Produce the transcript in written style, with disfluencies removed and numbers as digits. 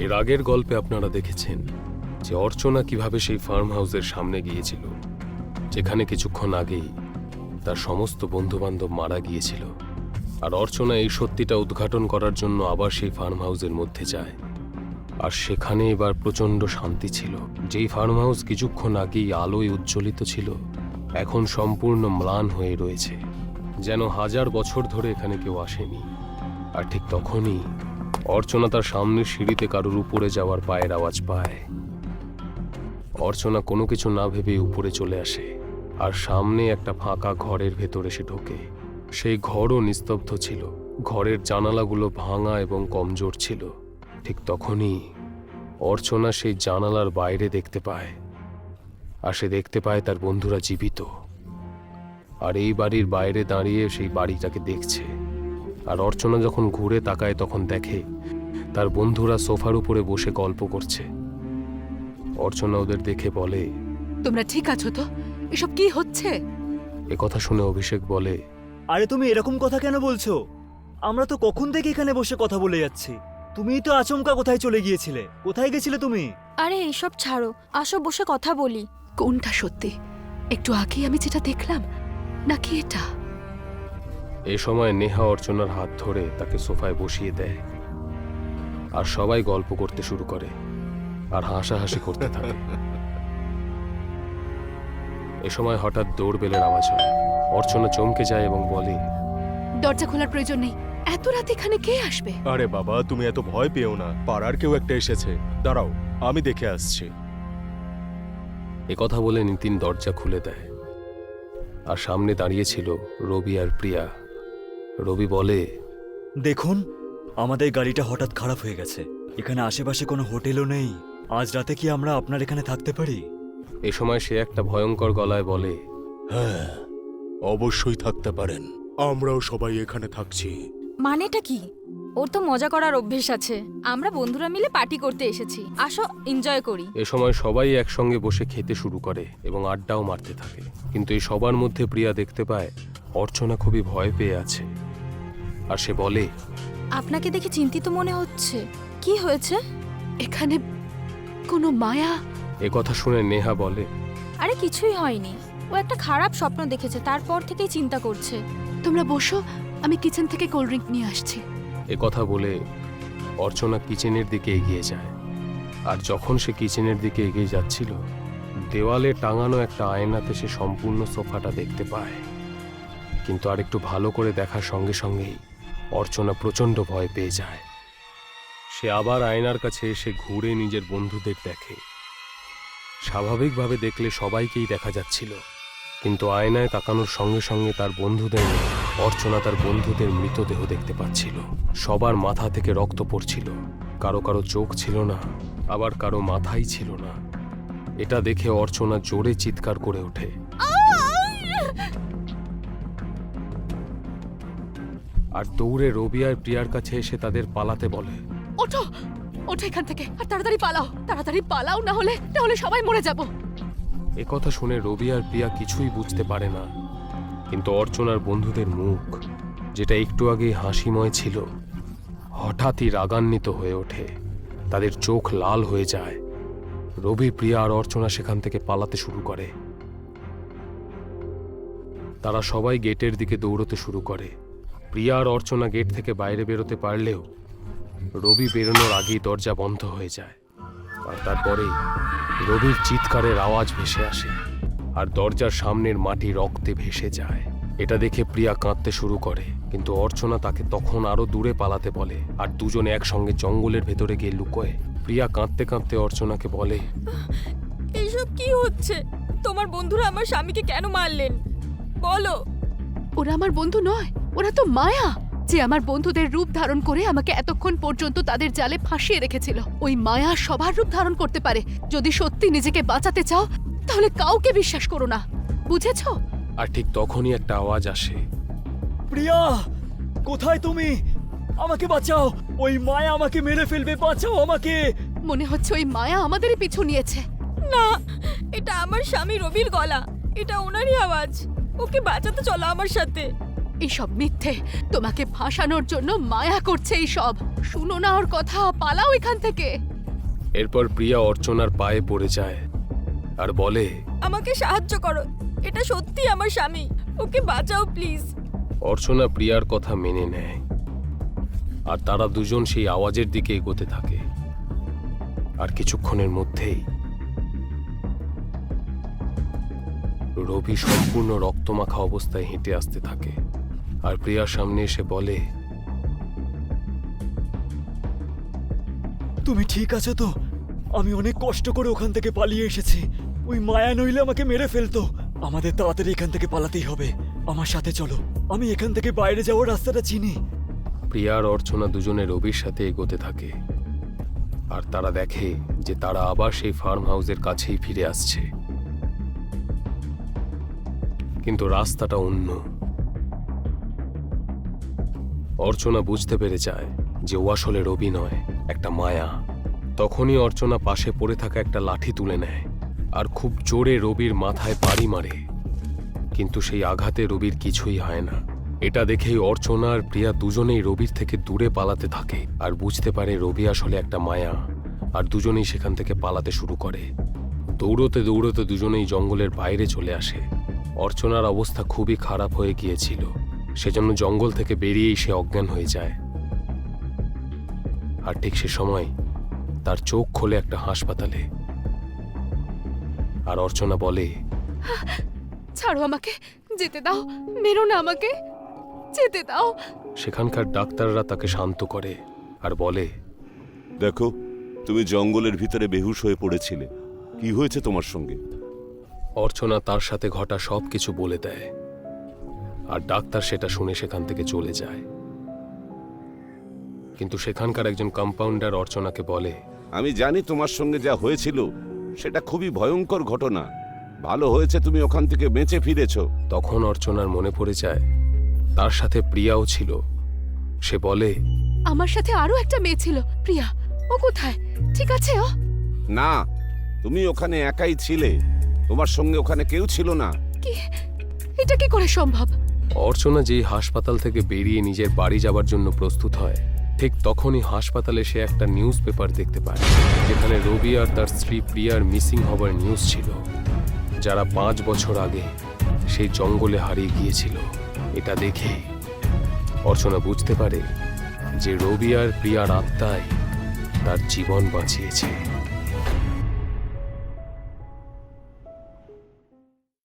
এর আগের গল্পে আপনারা দেখেছেন যে অর্চনা কিভাবে সেই ফার্ম হাউসের সামনে গিয়েছিল, যেখানে কিছুক্ষণ আগেই তার সমস্ত বন্ধুবান্ধব মারা গিয়েছিল। আর অর্চনা এই সত্যিটা উদ্ঘাটন করার জন্য আবার সেই ফার্ম হাউসের মধ্যে যায়। আর সেখানে এবার প্রচণ্ড শান্তি ছিল। যেই ফার্ম হাউস কিছুক্ষণ আগেই আলোয় উজ্জ্বলিত ছিল, এখন সম্পূর্ণ ম্লান হয়ে রয়েছে, যেন হাজার বছর ধরে এখানে কেউ আসেনি। আর ঠিক তখনই অর্চনা তার সামনের সিঁড়িতে কারোর উপরে যাওয়ার পায়ের আওয়াজ পায়। অর্চনা কোনো কিছু না ভেবে উপরে চলে আসে আর সামনে একটা ফাঁকা ঘরের ভেতর এসে ঢোকে। সেই ঘরও নিস্তব্ধ ছিল, ঘরের জানালাগুলো ভাঙা এবং কমজোর ছিল। ঠিক তখনই অর্চনা সেই জানালার বাইরে দেখতে পায়, আর সে দেখতে পায় তার বন্ধুরা জীবিত, আর এই বাড়ির বাইরে দাঁড়িয়ে সেই বাড়িটাকে দেখছে। আর অর্চনা যখন ঘুরে তাকায় তখন দেখে তার বন্ধুরা সোফার উপরে বসে গল্প করছে। অর্চনা ওদের দেখে বলে, তোমরা ঠিক আছো তো? এসব কি হচ্ছে? এ কথা শুনে অভিষেক বলে, আরে তুমি এরকম কথা কেন বলছো? আমরা তো কখন থেকে এখানে বসে কথা বলে যাচ্ছি। তুমিই তো আচমকা কোথায় চলে গিয়েছিলে। কোথায় গেছিলে তুমি? আরে এইসব ছাড়ো, আসো বসে কথা বলি। কোনটা সত্যি? একটু আগে আমি যেটা দেখলাম, নাকি এটা? এ সময় নেহা অর্চনার হাত ধরে তাকে সোফায় বসিয়ে দেয়, আর সবাই গল্প করতে শুরু করে আর হাসাহাসি করতে থাকে। এ সময় হঠাৎ দৌড়বেলের আওয়াজ হয়। অর্চনা চমকে যায় এবং বলে, দরজা খোলার প্রয়োজন নেই, এত রাত এখানে কে আসবে? আরে বাবা, তুমি এত ভয় পেও না, পাড়ার কেউ একটা এসেছে। দাঁড়াও, আমি দেখে আসছি। এ কথা বলে নিতিন দরজা খুলে দেয়, আর সামনে দাঁড়িয়ে ছিল রবি আর প্রিয়া। রবি বলে, দেখুন, আমাদের গাড়িটা হঠাৎ খারাপ হয়ে গেছে। এখানে আশেপাশে কোনো হোটেলও নেই। আজ রাতে কি আমরা আপনার এখানে থাকতে পারি? এ সময় সে একটা ভয়ঙ্কর গলায় বলে, হ্যাঁ, অবশ্যই থাকতে পারেন। আমরাও সবাই এখানে থাকছি। মানেটা কি? ওর তো মজা করার অভ্যেস আছে। আমরা বন্ধুরা মিলে পার্টি করতে এসেছি, আসো এনজয় করি। এ সময় সবাই একসঙ্গে বসে খেতে শুরু করে এবং আড্ডাও মারতে থাকে। কিন্তু এই সবার মধ্যে প্রিয়া দেখতে পায় অর্চনা খুবই ভয় পেয়ে আছে, আর সে বলে, আপনাকে দেখে চিন্তিত মনে হচ্ছে, কি হয়েছে? এখানে কোনো মায়া? এ কথা শুনে নেহা বলে, আরে কিছুই হয়নি, ও একটা খারাপ স্বপ্ন দেখেছে, তারপর থেকেই চিন্তা করছে। তোমরা বসো, আমি কিচেন থেকে কোল্ড ড্রিঙ্ক নিয়ে আসছি। এ কথা বলে অর্চনা কিচেনের দিকে এগিয়ে যায়। আর যখন সে কিচেনের দিকে এগিয়ে যাচ্ছিল, দেওয়ালে টাঙানো একটা আয়নাতে সে সম্পূর্ণ সোফাটা দেখতে পায়। কিন্তু আর একটু ভালো করে দেখার সঙ্গে সঙ্গেই অর্চনা প্রচণ্ড ভয় পেয়ে যায়। সে আবার আয়নার কাছে এসে ঘুরে নিজের বন্ধুদের দেখে। স্বাভাবিকভাবে দেখলে সবাইকেই দেখা যাচ্ছিল, কিন্তু আয়নায় তাকানোর সঙ্গে সঙ্গে তার বন্ধুদের নেই। অর্চনা তার বন্ধুদের মৃতদেহ দেখতে পাচ্ছিল। সবার মাথা থেকে রক্ত পড়ছিল, কারো কারো চোখ ছিল না, আবার কারো মাথাই ছিল না। এটা দেখে অর্চনা জোরে চিৎকার করে ওঠে। আর দৌড়ে রবি আর প্রিয়ার কাছে এসে তাদের পালাতে বলে। ওঠো, ওঠো এখান থেকে, আর তাড়াতাড়ি পালাও, তাড়াতাড়ি পালাও, না হলে সবাই মরে যাব। এ কথা শুনে রবি আর প্রিয়া কিছুই বুঝতে পারে না, কিন্তু অর্চনার বন্ধুদের মুখ, যেটা একটু আগেই হাসিময় ছিল, হঠাৎই রাগান্বিত হয়ে ওঠে। তাদের চোখ লাল হয়ে যায়। রবি, প্রিয়া আর অর্চনা সেখান থেকে পালাতে শুরু করে। তারা সবাই গেটের দিকে দৌড়তে শুরু করে। প্রিয়া আর অর্চনা গেট থেকে বাইরে বেরোতে পারলেও রবি বেরোনোর আগেই দরজা বন্ধ হয়ে যায়। আর তারপরেই রবির চিৎকারের আওয়াজ ভেসে আসে, আর দরজার সামনের মাটি রক্তে ভেসে যায়। এটা দেখে প্রিয়া কাঁদতে শুরু করে, কিন্তু অর্চনা তাকে তখন আরো দূরে পালাতে বলে, আর দুজনে একসঙ্গে জঙ্গলের ভেতরে গিয়ে লুকোয়। প্রিয়া কাঁদতে কাঁদতে অর্চনাকে বলে, এইসব কি হচ্ছে? তোমার বন্ধুরা আমার স্বামীকে কেন মারলেন বলো? ওরা আমার বন্ধু নয়, ওরা তো মায়া, যে আমার বন্ধুদের রূপ ধারণ করে আমাকে এতক্ষণ পর্যন্ত তাদের জালে ফাঁসিয়ে রেখেছিল। ওই মায়া সবার রূপ ধারণ করতে পারে। যদি সত্যি নিজেকে বাঁচাতে চাও, তাহলে কাউকে বিশ্বাস করো না, বুঝেছো? আর ঠিক তখনই একটা আওয়াজ আসে। প্রিয়া, কোথায় তুমি? আমাকে বাঁচাও, ওই মায়া আমাকে মেরে ফেলবে, বাঁচাও আমাকে। মনে হচ্ছে ওই মায়া আমাদেরই পিছু নিয়েছে। না, এটা আমার স্বামী রবির গলা, এটা ওনারই আওয়াজ। ওকে বাঁচাতে চলো আমার সাথে। এইসব মিথ্যে। তোমাকে ফাঁসানোর জন্য মায়া করছে এইসব। শুনো না ওর কথা, পালাও এখান থেকে। এরপর প্রিয়া অর্চনার পায়ে পড়ে যায় আর বলে, আমাকে সাহায্য করো, এটা সত্যি আমার স্বামী, ওকে বাঁচাও প্লিজ। অর্চনা প্রিয়ার কথা মেনে নেয় আর তারা দুজন সেই আওয়াজের দিকে এগোতে থাকে। আর কিছুক্ষণের মধ্যেই রবি সম্পূর্ণ রক্তমাখা অবস্থায় হেঁটে আসতে থাকে আর প্রিয়ার সামনে এসে বলে, তুমি ঠিক আছো তো? আমি অনেক কষ্ট করে ওখান থেকে পালিয়ে এসেছি। ওই মায়া নইলে আমাকে মেরে ফেলতো। আমাদের তাড়াতাড়ি এখান থেকে পালাতেই হবে। আমার সাথে চলো, আমি এখান থেকে বাইরে যাওয়ার রাস্তাটা চিনি। প্রিয়া আর অর্চনা দুজনে রবির সাথে এগোতে থাকে আর তারা দেখে যে তারা আবার সেই ফার্ম হাউসের কাছেই ফিরে আসছে, কিন্তু রাস্তাটা অন্য। অর্চনা বুঝতে পেরে যায় যে ও আসলে রবি নয়, একটা মায়া। তখনই অর্চনা পাশে পড়ে থাকা একটা লাঠি তুলে নেয় আর খুব জোরে রবির মাথায় বাড়ি মারে, কিন্তু সেই আঘাতে রবির কিছুই হয় না। এটা দেখেই অর্চনা আর প্রিয়া দুজনেই রবির থেকে দূরে পালাতে থাকে আর বুঝতে পারে রবি আসলে একটা মায়া। আর দুজনেই সেখান থেকে পালাতে শুরু করে। দৌড়তে দৌড়তে দুজনেই জঙ্গলের বাইরে চলে আসে। অর্চনার অবস্থা খুবই খারাপ হয়ে গিয়েছিল, সেজন্য জঙ্গল থেকে বেরিয়েই সে অজ্ঞান হয়ে যায়। আর ঠিক সে সময় তার চোখ খোলে একটা হাসপাতালে। আর অর্চনা বলে, ছাড়ো আমাকে, যেতে দাও, মেরো না আমাকে, যেতে দাও। সেখানকার ডাক্তাররা তাকে শান্ত করে আর বলে, দেখো, তুমি জঙ্গলের ভিতরে বেহুশ হয়ে পড়েছিলে। কি হয়েছে তোমার সঙ্গে? অর্চনা তার সাথে ঘটা সবকিছু বলে দেয় আর ডাক্তার সেটা শুনে সেখান থেকে চলে যায়। কিন্তু সেখানকার একজন কম্পাউন্ডার অর্চনাকে বলে, আমি জানি তোমার সঙ্গে যা হয়েছিল সেটা খুবই ভয়ঙ্কর ঘটনা। ভালো হয়েছে তুমি ওখান থেকে বেঁচে ফিরেছো। তখন অর্চনার মনে পড়ে যায় তার সাথে প্রিয়াও ছিল। সে বলে, আমার সাথে আরো একটা মেয়ে ছিল, প্রিয়া। ও কোথায়? ঠিক আছে ও? না, তুমি ওখানে একাই ছিলে, তোমার সঙ্গে ওখানে কেউ ছিল না। কি? এটা কি করে সম্ভব? অর্চনা যেই হাসপাতাল থেকে বেরিয়ে নিজের বাড়ি যাবার জন্য প্রস্তুত হয়, ঠিক তখনই হাসপাতালে সে একটা নিউজ পেপার দেখতে পায়, যেখানে রবি আর তার স্ত্রী প্রিয়ার মিসিং হবার নিউজ ছিল, যারা 5 বছর আগে সেই জঙ্গলে হারিয়ে গিয়েছিল। এটা দেখে অর্চনা বুঝতে পারে যে রবি আর প্রিয়ার আত্মাই তার জীবন বাঁচিয়েছে।